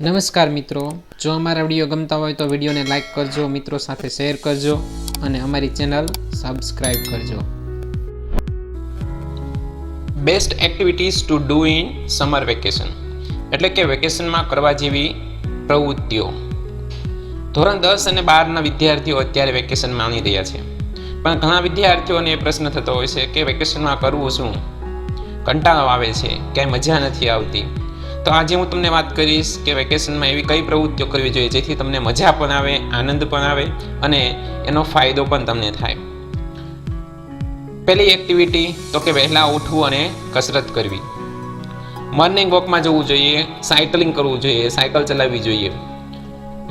નમસ્કાર મિત્રો, જો અમારા વિડીયો ગમતા હોય તો વિડીયોને લાઇક કરજો, મિત્રો સાથે શેર કરજો અને અમારી ચેનલ સબસ્ક્રાઈબ કરજો. Best activities to do in summer vacation એટલે કે વેકેશનમાં કરવા જેવી પ્રવૃત્તિઓ. ધોરણ 10 અને 12ના વિદ્યાર્થીઓ અત્યારે વેકેશન માણી રહ્યા છે, પણ ઘણા વિદ્યાર્થીઓને એ પ્રશ્ન થતો હોય છે કે વેકેશનમાં કરવું શું, કંટાળો આવે છે, ક્યાંય મજા નથી આવતી. તો આજે હું તમને વાત કરીશ કે વેકેશનમાં એવી કઈ પ્રવૃત્તિઓ કરવી જોઈએ જેથી તમને મજા પણ આવે, આનંદ પણ આવે અને એનો ફાયદો પણ તમને થાય. પહેલી એક્ટિવિટી તો કે વહેલા ઉઠવું અને કસરત કરવી. મોર્નિંગ વોકમાં જવું જોઈએ, સાયકલિંગ કરવું જોઈએ, સાયકલ ચલાવવી જોઈએ.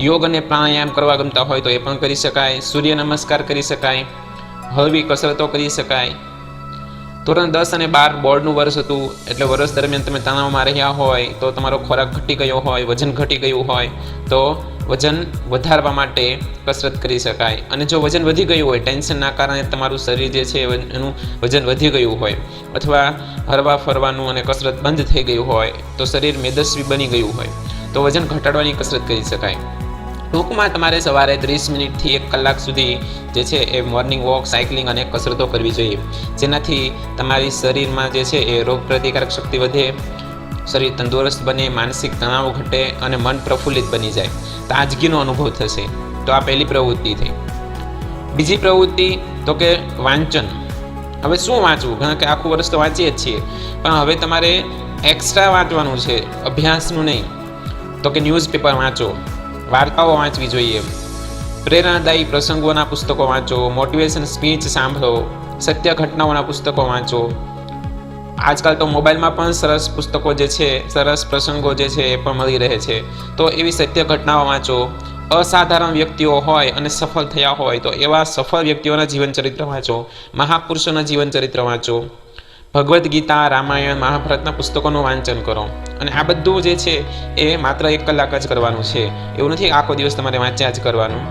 યોગ અને પ્રાણાયામ કરવા ગમતા હોય તો એ પણ કરી શકાય. સૂર્ય નમસ્કાર કરી શકાય, હળવી કસરતો કરી શકાય. ધોરણ 10 અને 12 બોર્ડનું વર્ષ હતું, એટલે વર્ષ દરમિયાન તમે તણાવમાં રહ્યા હોય તો તમારો ખોરાક ઘટી ગયો હોય, વજન ઘટી ગયું હોય તો વજન વધારવા માટે કસરત કરી શકાય. અને જો વજન વધી ગયું હોય, ટેન્શનના કારણે તમારું શરીર જે છે એનું વજન વધી ગયું હોય અથવા હરવા ફરવાનું અને કસરત બંધ થઈ ગયું હોય તો શરીર મેદસ્વી બની ગયું હોય તો વજન ઘટાડવાની કસરત કરી શકાય. ટૂંકમાં તમારે સવારે 30 મિનિટથી 1 કલાક સુધી જે છે એ મોર્નિંગ વોક, સાયકલિંગ અને કસરતો કરવી જોઈએ, જેનાથી તમારી શરીરમાં જે છે એ રોગપ્રતિકારક શક્તિ વધે, શરીર તંદુરસ્ત બને, માનસિક તણાવ ઘટે અને મન પ્રફુલ્લિત બની જાય, તાજગીનો અનુભવ થશે. તો આ પહેલી પ્રવૃત્તિ થઈ. બીજી પ્રવૃત્તિ તો કે વાંચન. હવે શું વાંચવું? કારણ કે આખું વર્ષ તો વાંચીએ જ છીએ, પણ હવે તમારે એક્સ્ટ્રા વાંચવાનું છે, અભ્યાસનું નહીં. તો કે ન્યૂઝપેપર વાંચો, વાર્તાઓ વાંચવી જોઈએ, પ્રેરણાદાયી પ્રસંગોના પુસ્તકો વાંચો, મોટિવેશન સ્પીચ સાંભળો, સત્ય ઘટનાઓના પુસ્તકો વાંચો. આજકાલ તો મોબાઈલમાં પણ સરસ પુસ્તકો જે છે, સરસ પ્રસંગો જે છે એ પણ મળી રહે છે. તો એવી સત્ય ઘટનાઓ વાંચો. અસાધારણ વ્યક્તિઓ હોય અને સફળ થયા હોય તો એવા સફળ વ્યક્તિઓના જીવન ચરિત્ર વાંચો, મહાપુરુષોના જીવન ચરિત્ર વાંચો. ભગવદ્ ગીતા, રામાયણ, મહાભારતના પુસ્તકોનું વાંચન કરો. અને આ બધું જે છે એ માત્ર 1 કલાક જ કરવાનું છે, એવું નથી આખો દિવસ તમારે વાંચ્યા જ કરવાનું.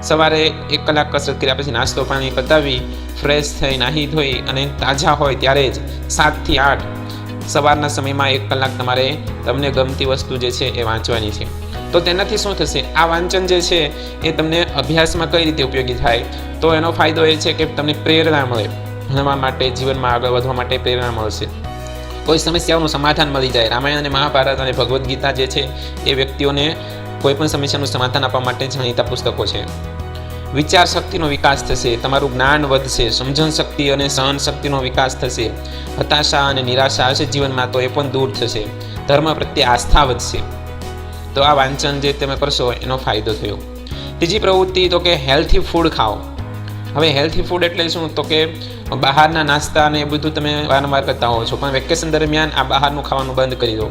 સવારે 1 કલાક કસરત કર્યા પછી નાસ્તો પાણી પતાવી ફ્રેશ થઈ, નાહી ધોઈ અને તાજા હોય ત્યારે જ 7 થી 8 સવારના સમયમાં 1 કલાક તમારે તમને ગમતી વસ્તુ જે છે એ વાંચવાની છે. તો તેનાથી શું થશે? આ વાંચન જે છે એ તમને અભ્યાસમાં કઈ રીતે ઉપયોગી થાય? તો એનો ફાયદો એ છે કે તમને પ્રેરણા મળે, ભણવા માટે, જીવનમાં આગળ વધવા માટે પ્રેરણા મળશે. કોઈ સમસ્યાઓનું સમાધાન મળી જાય. રામાયણ અને મહાભારત અને ભગવદ્ ગીતા જે છે એ વ્યક્તિઓને કોઈ પણ સમસ્યાનું સમાધાન આપવા માટે જાણીતા પુસ્તકો છે. વિચાર શક્તિનો વિકાસ થશે, તમારું જ્ઞાન વધશે, સમજણ શક્તિ અને સહન શક્તિનો વિકાસ થશે. હતાશા અને નિરાશા હશે જીવનમાં તો એ પણ દૂર થશે. ધર્મ પ્રત્યે આસ્થા વધશે. તો આ વાંચન જે તમે કરશો એનો ફાયદો થયો. ત્રીજી પ્રવૃત્તિ તો કે હેલ્થી ફૂડ ખાઓ. હવે હેલ્થી ફૂડ એટલે શું? તો કે બહારના નાસ્તા અને એ બધું તમે વારંવાર કરતા હો છો, પણ વેકેશન દરમિયાન આ બહારનું ખાવાનું બંધ કરી દો.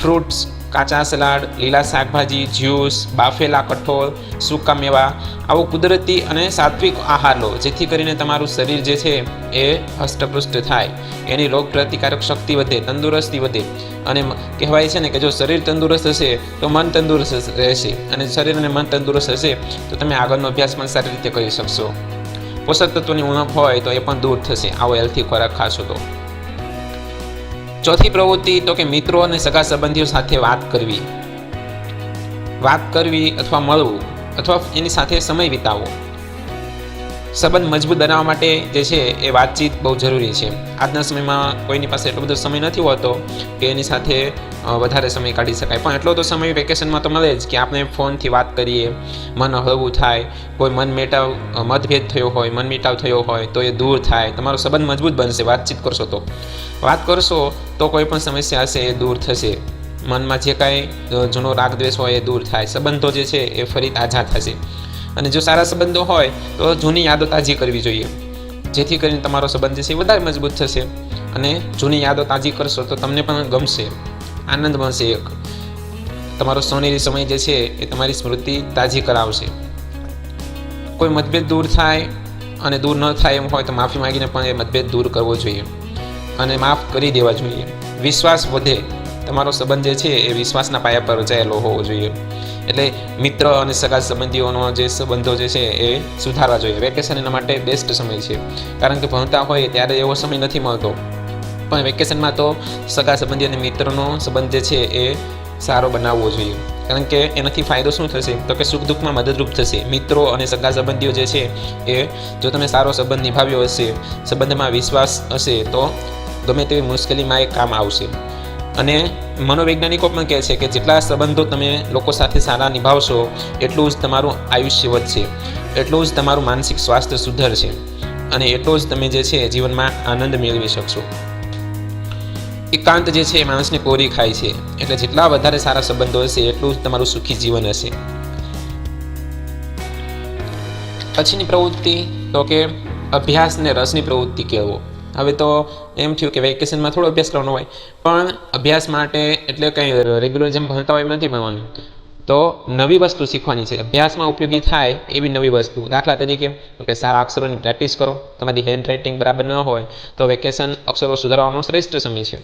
ફ્રૂટ્સ, કાચા સલાડ, લીલા શાકભાજી, જ્યુસ, બાફેલા કઠોળ, સૂકા મેવા, આવો કુદરતી અને સાત્વિક આહાર લો, જેથી કરીને તમારું શરીર જે છે એ હષ્ટપુષ્ટ થાય, એની રોગ પ્રતિકારક શક્તિ વધે, તંદુરસ્તી વધે. અને કહેવાય છે ને કે જો શરીર તંદુરસ્ત હશે તો મન તંદુરસ્ત રહેશે, અને શરીર અને મન તંદુરસ્ત હશે તો તમે આગળનો અભ્યાસ પણ સારી રીતે કરી શકશો. પોષક તત્વોની ઉણપ હોય તો એ પણ દૂર થશે આવો હેલ્થી ખોરાક ખાશો તો. ચોથી પ્રવૃત્તિ તો કે મિત્રો અને સગા સંબંધીઓ સાથે વાત કરવી અથવા મળવું અથવા એની સાથે સમય વિતાવવો. સંબંધ મજબૂત બનાવવા માટે જે છે એ વાતચીત બહુ જરૂરી છે. આજના સમયમાં કોઈની પાસે એટલો બધો સમય નથી હોતો કે એની સાથે વધારે સમય કાઢી શકાય, પણ એટલો તો સમય વેકેશનમાં તો મળે જ કે આપણે ફોનથી વાત કરીએ, મન હળવું થાય. કોઈ મતભેદ થયો હોય, મનમિટાવ થયો હોય તો એ દૂર થાય, તમારો સંબંધ મજબૂત બનશે. વાતચીત કરશો તો, વાત કરશો તો કોઈ પણ સમસ્યા હશે એ દૂર થશે. મનમાં જે કાંઈ જૂનો રાગ દ્વેષ હોય એ દૂર થાય. સંબંધો જે છે એ ફરી તાજા થશે. અને જો સારા સંબંધો હોય તો જૂની યાદો તાજી કરવી જોઈએ, જેથી કરીને તમારો સંબંધ જે છે એ વધારે મજબૂત થશે. અને જૂની યાદો તાજી કરશો તો તમને પણ ગમશે, આનંદ મળશે. એક તમારો સોનેરી સમય જે છે એ તમારી સ્મૃતિ તાજી કરાવશે. કોઈ મતભેદ દૂર થાય અને દૂર ન થાય એમ હોય તો માફી માંગીને પણ એ મતભેદ દૂર કરવો જોઈએ અને માફ કરી દેવા જોઈએ. વિશ્વાસ વધે, તમારો સંબંધ જે છે એ વિશ્વાસના પાયા પર રચાયેલો હોવો જોઈએ. એટલે મિત્ર અને સગા સંબંધીઓનો જે સંબંધો જે છે એ સુધારવા જોઈએ. વેકેશન એના માટે બેસ્ટ સમય છે, કારણ કે ભણતા હોય ત્યારે એવો સમય નથી મળતો, પણ વેકેશનમાં તો સગા સંબંધી અને મિત્રનો સંબંધ જે છે એ સારો બનાવવો જોઈએ. કારણ કે એનાથી ફાયદો શું થશે તો કે સુખ દુઃખમાં મદદરૂપ થશે. મિત્રો અને સગા સંબંધીઓ જે છે એ જો તમે સારો સંબંધ નિભાવ્યો હશે, સંબંધમાં વિશ્વાસ હશે, તો ગમે તેવી મુશ્કેલીમાં એ કામ આવશે. અને મનોવૈજ્ઞાનિકો પણ કહે છે કે જેટલા સંબંધો તમે લોકો સાથે સારા નિભાવશો એટલું જ તમારું આયુષ્ય વધશે, એટલું જ તમારું માનસિક સ્વાસ્થ્ય સુધરશે અને એટલો જ તમે જે છે જીવનમાં આનંદ મેળવી શકશો. એકાંત જે છે એ માણસને કોરી ખાય છે, એટલે જેટલા વધારે સારા સંબંધો હશે એટલું જ તમારું સુખી જીવન હશે. પછીની પ્રવૃત્તિ તો કે અભ્યાસ ને રસની પ્રવૃત્તિ કહેવો. હવે તો એમ થયું કે વેકેશનમાં થોડો અભ્યાસ કરવાનો હોય, પણ અભ્યાસ માટે એટલે કંઈ રેગ્યુલર જેમ ભણતા હોય એમ નથી ભણવાનું. તો નવી વસ્તુ શીખવાની છે, અભ્યાસમાં ઉપયોગી થાય એવી નવી વસ્તુ. દાખલા તરીકે કે સારા અક્ષરોની પ્રેક્ટિસ કરો. તમારી હેન્ડ રાઇટિંગ બરાબર ન હોય તો વેકેશન અક્ષરો સુધારવાનો શ્રેષ્ઠ સમય છે.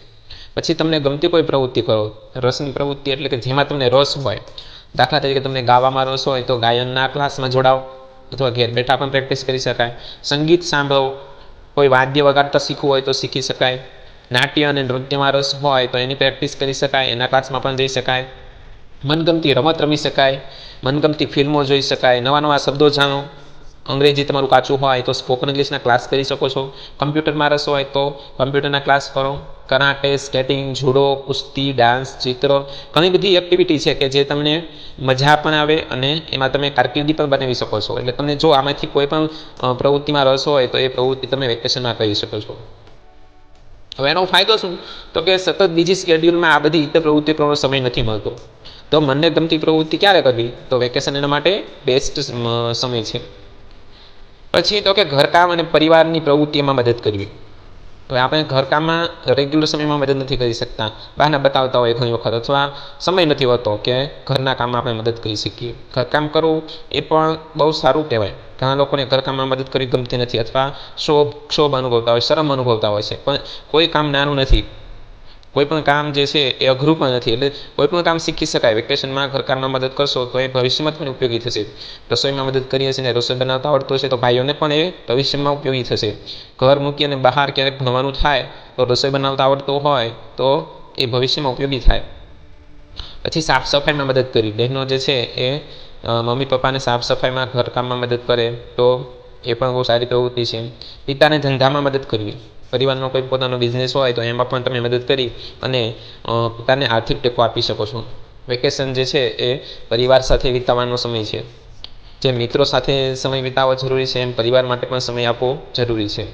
પછી તમને ગમતી કોઈ પ્રવૃત્તિ કરો. રસની પ્રવૃત્તિ એટલે કે જેમાં તમને રસ હોય. દાખલા તરીકે તમને ગાવામાં રસ હોય તો ગાયનના ક્લાસમાં જોડાઓ, અથવા ઘેર બેઠા પણ પ્રેક્ટિસ કરી શકાય. સંગીત સાંભળો, કોઈ વાદ્ય વગાડતા શીખવું હોય તો શીખી શકાય. નાટ્ય અને નૃત્યમાં રસ હોય તો એની પ્રેક્ટિસ કરી શકાય, એના ક્લાસમાં પણ જઈ શકાય. મનગમતી રમત રમી શકાય, મનગમતી ફિલ્મો જોઈ શકાય, નવા નવા શબ્દો જાણો. અંગ્રેજી તમારું કાચું હોય તો સ્પોકન ઇંગ્લિશના ક્લાસ કરી શકો છો. કમ્પ્યુટરમાં રસ હોય તો કમ્પ્યુટરના ક્લાસ કરો. કરાટે, સ્કેટિંગ, જુડો, કુસ્તી, ડાન્સ, ચિત્ર, ઘણી બધી એક્ટિવિટી છે કે જે તમને મજા પણ આવે અને એમાં તમે કારકિર્દી પણ બનાવી શકો છો. એટલે તમને જો આમાંથી કોઈ પણ પ્રવૃત્તિમાં રસ હોય તો એ પ્રવૃત્તિ તમે વેકેશનમાં કરી શકો છો. હવે એનો ફાયદો શું તો કે સતત બીજી શેડ્યુલમાં આ બધી પ્રવૃત્તિ કરવાનો સમય નથી મળતો. તો મનને ગમતી પ્રવૃત્તિ ક્યારે કરવી તો વેકેશન એના માટે બેસ્ટ સમય છે. પછી તો કે ઘરકામ અને પરિવારની પ્રવૃત્તિમાં મદદ કરવી. તો આપણે ઘરકામમાં રેગ્યુલર સમયમાં મદદ નથી કરી શકતા, બહાના બતાવતા હોય ઘણી વખત, અથવા સમય નથી હોતો કે ઘરના કામમાં આપણે મદદ કરી શકીએ. ઘરકામ કરવું એ પણ બહુ સારું કહેવાય. ઘણા લોકોને ઘરકામમાં મદદ કરવી ગમતી નથી, અથવા ક્ષોભ અનુભવતા હોય, શરમ અનુભવતા હોય છે. પણ કોઈ કામ નાનું નથી, કોઈ પણ કામ જે છે એ અઘરું પણ નથી. એટલે કોઈ પણ કામ શીખી શકાય. વેકેશનમાં ઘરકામમાં મદદ કરશો તો એ ભવિષ્યમાં પણ ઉપયોગી થશે. રસોઈમાં મદદ કરીએ છીએ ને રસોઈ બનાવતા આવડતું હશે તો ભાઈઓને પણ એ ભવિષ્યમાં ઉપયોગી થશે. ઘર મૂકી અને બહાર ક્યારેક ભણવાનું થાય તો રસોઈ બનાવતા આવડતું હોય તો એ ભવિષ્યમાં ઉપયોગી થાય. પછી સાફ સફાઈમાં મદદ કરી. બહેનો જે છે એ મમ્મી પપ્પાને સાફ સફાઈમાં ઘરકામમાં મદદ કરે તો એ પણ બહુ સારી પ્રવૃત્તિ છે. પિતાને ધંધામાં મદદ કરવી. પરિવારનો કોઈ પોતાનો બિઝનેસ હોય તો એમાં પણ તમે મદદ કરી અને પિતાને આર્થિક ટેકો આપી શકો છો. વેકેશન જે છે એ પરિવાર સાથે વિતાવવાનો સમય છે. જે મિત્રો સાથે સમય વિતાવવો જરૂરી છે એમ પરિવાર માટે પણ સમય આપવો જરૂરી છે.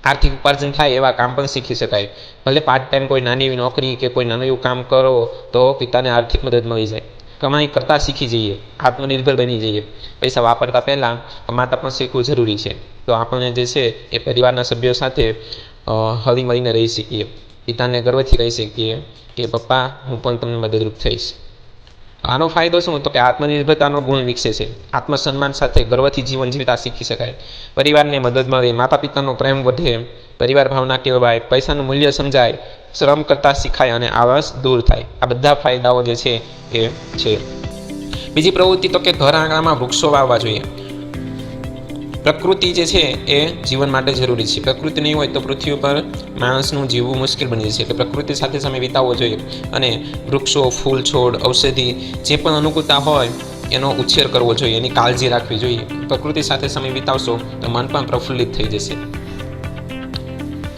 આર્થિક ઉપાર્જન થાય એવા કામ પણ શીખી શકાય. ભલે પાર્ટ ટાઈમ કોઈ નાની એવી નોકરી કે કોઈ નાનું એવું કામ કરો તો પિતાને આર્થિક મદદ મળી જાય. કમાઈ કરતાં શીખી જઈએ, આત્મનિર્ભર બની જઈએ. પૈસા વાપરતા પહેલાં કમાતા પણ શીખવું જરૂરી છે. તો આપણને જે છે એ પરિવારના સભ્યો સાથે હળી મળીને રહી શકીએ. પિતાને ગર્વથી કહી શકીએ કે પપ્પા હું પણ તમને મદદરૂપ થઈશ. આનો ફાયદો શું તો કે આત્મનિર્ભરતાનો ગુણ વિકસે છે. આત્મસન્માન સાથે ગર્વથી જીવન જીવતા શીખી શકાય. પરિવારને મદદ મળે, માતા પિતાનો પ્રેમ વધે, પરિવાર ભાવના કેળવાય, પૈસાનું મૂલ્ય સમજાય, શ્રમ કરતાં શીખાય અને આળસ દૂર થાય. આ બધા ફાયદાઓ જે છે એ છે. બીજી પ્રવૃત્તિ તો કે ઘર આંગણામાં વૃક્ષો વાવવા જોઈએ. પ્રકૃતિ જે છે એ જીવન માટે જરૂરી છે. પ્રકૃતિ નહીં હોય તો પૃથ્વી પર માણસનું જીવવું મુશ્કેલ બની જશે. એટલે પ્રકૃતિ સાથે સમય વિતાવવો જોઈએ અને વૃક્ષો, ફૂલ, છોડ, ઔષધિ જે પણ અનુકૂળતા હોય એનો ઉછેર કરવો જોઈએ, એની કાળજી રાખવી જોઈએ. પ્રકૃતિ સાથે સમય વિતાવશો તો મન પણ પ્રફુલ્લિત થઈ જશે.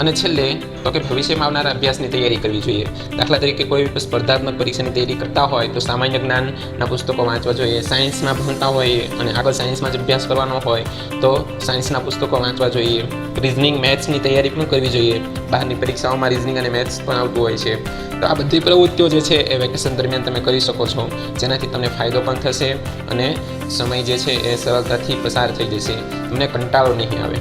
અને છેલ્લે તો કે ભવિષ્યમાં આવનારા અભ્યાસની તૈયારી કરવી જોઈએ. દાખલા તરીકે કોઈ સ્પર્ધાત્મક પરીક્ષાની તૈયારી કરતા હોય તો સામાન્ય જ્ઞાનના પુસ્તકો વાંચવા જોઈએ. સાયન્સમાં ભણતા હોય અને આગળ સાયન્સમાં જ અભ્યાસ કરવાનો હોય તો સાયન્સના પુસ્તકો વાંચવા જોઈએ. રિઝનિંગ, મેથ્સની તૈયારી પણ કરવી જોઈએ. બહારની પરીક્ષાઓમાં રિઝનિંગ અને મેથ્સ પણ આવતું હોય છે. તો આ બધી પ્રવૃત્તિઓ જે છે એ વેકેશન દરમિયાન તમે કરી શકો છો, જેનાથી તમને ફાયદો પણ થશે અને સમય જે છે એ સરળતાથી પસાર થઈ જશે. તમને કંટાળો નહીં આવે.